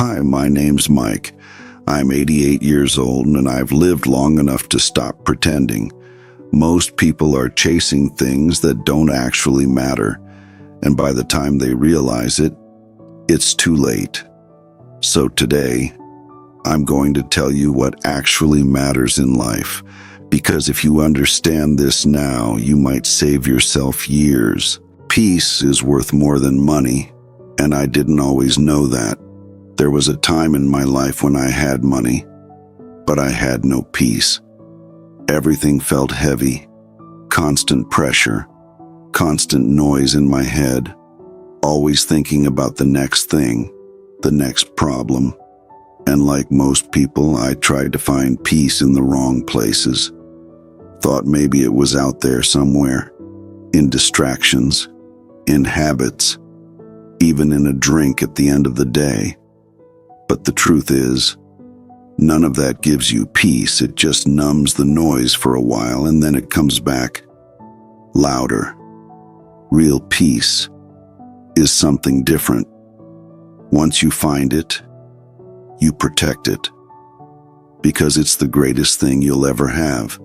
Hi, my name's Mike. I'm 88 years old and I've lived long enough to stop pretending. Most people are chasing things that don't actually matter, and by the time they realize it, it's too late. So today, I'm going to tell you what actually matters in life, because if you understand this now, you might save yourself years. Peace is worth more than money, and I didn't always know that. There was a time in my life when I had money, but I had no peace. Everything felt heavy, constant pressure, constant noise in my head, always thinking about the next thing, the next problem. And like most people, I tried to find peace in the wrong places. Thought maybe it was out there somewhere, in distractions, in habits, even in a drink at the end of the day. But the truth is, none of that gives you peace. It just numbs the noise for a while and then it comes back louder. Real peace is something different. Once you find it, you protect it, because it's the greatest thing you'll ever have.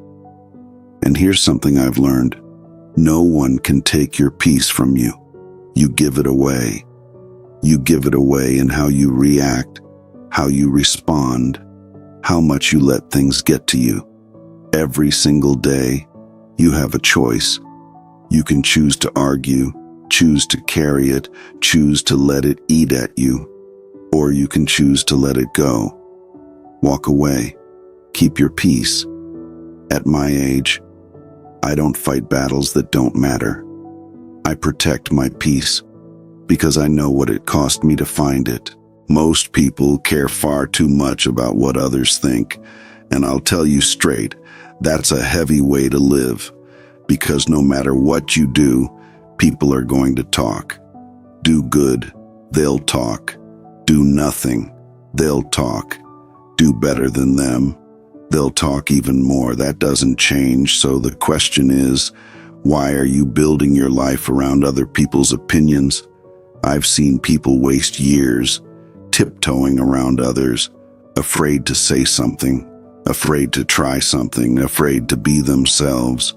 And here's something I've learned. No one can take your peace from you. You give it away. You give it away in how you react, how you respond, how much you let things get to you. Every single day, you have a choice. You can choose to argue, choose to carry it, choose to let it eat at you, or you can choose to let it go. Walk away. Keep your peace. At my age, I don't fight battles that don't matter. I protect my peace because I know what it cost me to find it. Most people care far too much about what others think, and I'll tell you straight, that's a heavy way to live, because no matter what you do, people are going to talk. Do good, they'll talk. Do nothing, they'll talk. Do better than them, they'll talk even more. That doesn't change, so the question is, why are you building your life around other people's opinions? I've seen people waste years tiptoeing around others, afraid to say something, afraid to try something, afraid to be themselves,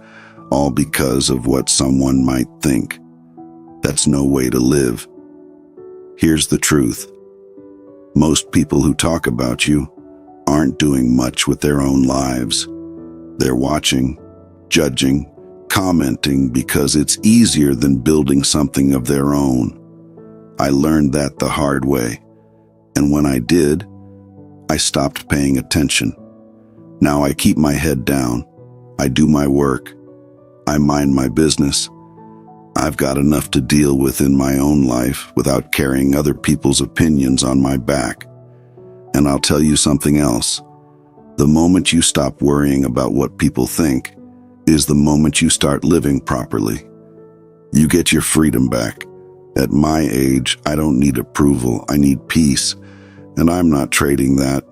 all because of what someone might think. That's no way to live. Here's the truth. Most people who talk about you aren't doing much with their own lives. They're watching, judging, commenting because it's easier than building something of their own. I learned that the hard way. And when I did, I stopped paying attention. Now I keep my head down. I do my work. I mind my business. I've got enough to deal with in my own life without carrying other people's opinions on my back. And I'll tell you something else. The moment you stop worrying about what people think is the moment you start living properly. You get your freedom back. At my age, I don't need approval. I need peace. And I'm not trading that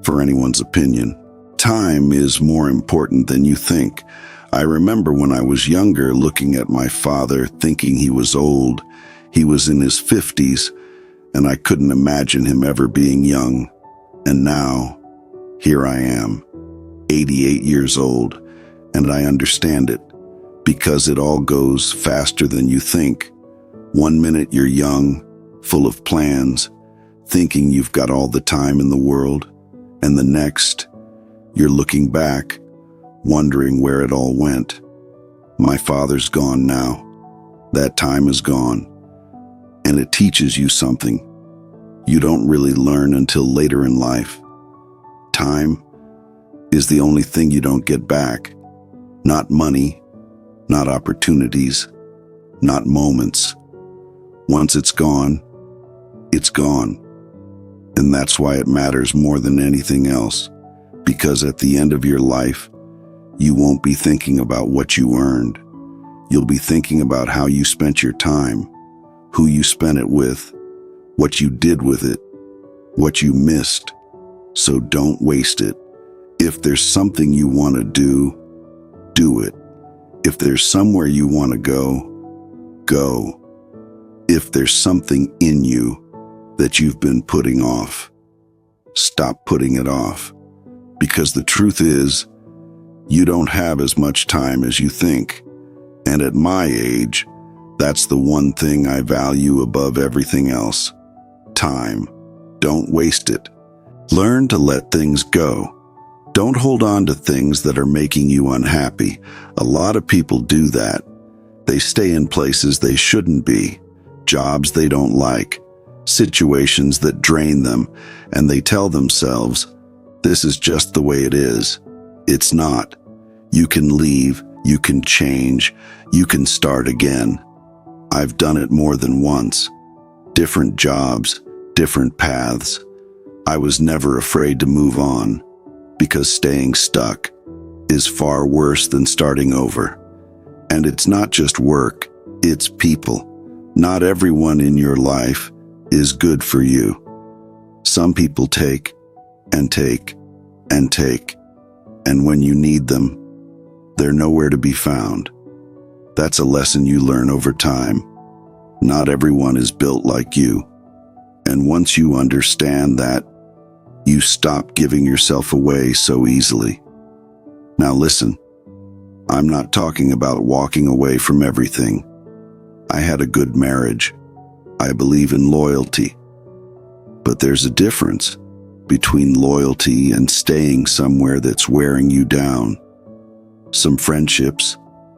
for anyone's opinion. Time is more important than you think. I remember when I was younger looking at my father thinking he was old. He was in his 50s, and I couldn't imagine him ever being young. And now, here I am, 88 years old, and I understand it, because it all goes faster than you think. One minute you're young, full of plans, thinking you've got all the time in the world, and the next, you're looking back, wondering where it all went. My father's gone now. That time is gone. And it teaches you something you don't really learn until later in life. Time is the only thing you don't get back. Not money, not opportunities, not moments. Once it's gone, it's gone. And that's why it matters more than anything else. Because at the end of your life, you won't be thinking about what you earned. You'll be thinking about how you spent your time, who you spent it with, what you did with it, what you missed. So don't waste it. If there's something you want to do, do it. If there's somewhere you want to go, go. If there's something in you, that you've been putting off. Stop putting it off, because the truth is, you don't have as much time as you think. And at my age, that's the one thing I value above everything else. Time. Don't waste it. Learn to let things go. Don't hold on to things that are making you unhappy. A lot of people do that. They stay in places they shouldn't be, jobs they don't like, situations that drain them, and they tell themselves, this is just the way it is. It's not. You can leave, you can change, you can start again. I've done it more than once. Different jobs, different paths. I was never afraid to move on, because staying stuck is far worse than starting over. And it's not just work, it's people. Not everyone in your life is good for you. Some people take and take and take, and when you need them, they're nowhere to be found. That's a lesson you learn over time. Not everyone is built like you. And once you understand that, you stop giving yourself away so easily. Now listen, I'm not talking about walking away from everything. I had a good marriage. I believe in loyalty. But there's a difference between loyalty and staying somewhere that's wearing you down. Some friendships,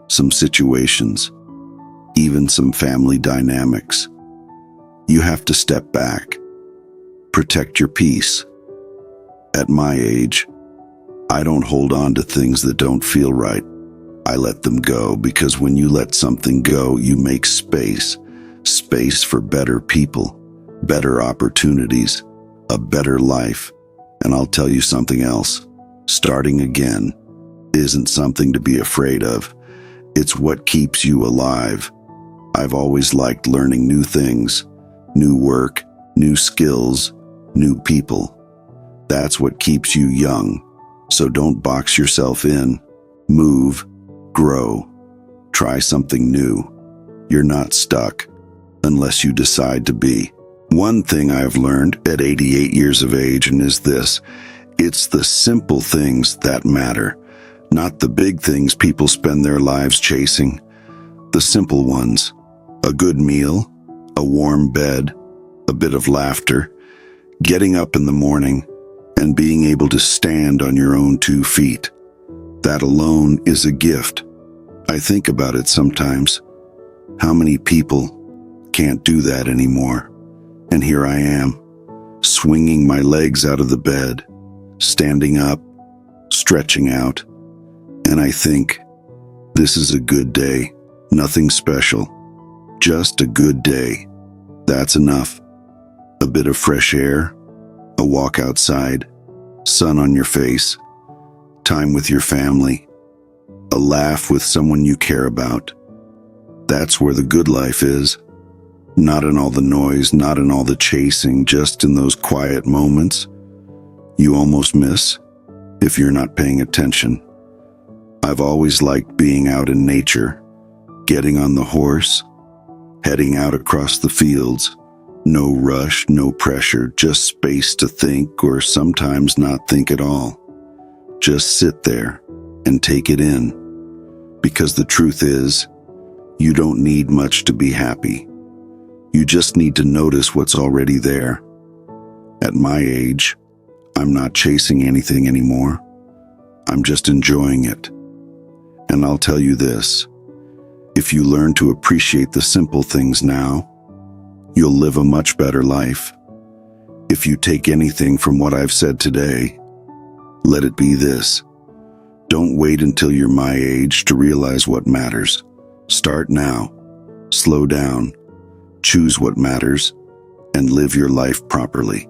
some situations, even some family dynamics. You have to step back. Protect your peace. At my age, I don't hold on to things that don't feel right. I let them go, because when you let something go, you make space. Space for better people, better opportunities, a better life. And I'll tell you something else. Starting again isn't something to be afraid of. It's what keeps you alive. I've always liked learning new things, new work, new skills, new people. That's what keeps you young. So don't box yourself in. Move, grow, try something new. You're not stuck unless you decide to be. One thing I've learned at 88 years of age is this: it's the simple things that matter, not the big things people spend their lives chasing. The simple ones: a good meal, a warm bed, a bit of laughter, getting up in the morning, and being able to stand on your own 2 feet. That alone is a gift. I think about it sometimes. How many people can't do that anymore? And here I am, swinging my legs out of the bed, standing up, stretching out. And I think, this is a good day. Nothing special. Just a good day. That's enough. A bit of fresh air, a walk outside, sun on your face, time with your family, a laugh with someone you care about. That's where the good life is. Not in all the noise, not in all the chasing, just in those quiet moments you almost miss if you're not paying attention. I've always liked being out in nature, getting on the horse, heading out across the fields. No rush, no pressure, just space to think, or sometimes not think at all. Just sit there and take it in. Because the truth is, you don't need much to be happy. You just need to notice what's already there. At my age, I'm not chasing anything anymore. I'm just enjoying it. And I'll tell you this: if you learn to appreciate the simple things now, you'll live a much better life. If you take anything from what I've said today, let it be this: don't wait until you're my age to realize what matters. Start now. Slow down. Choose what matters and live your life properly.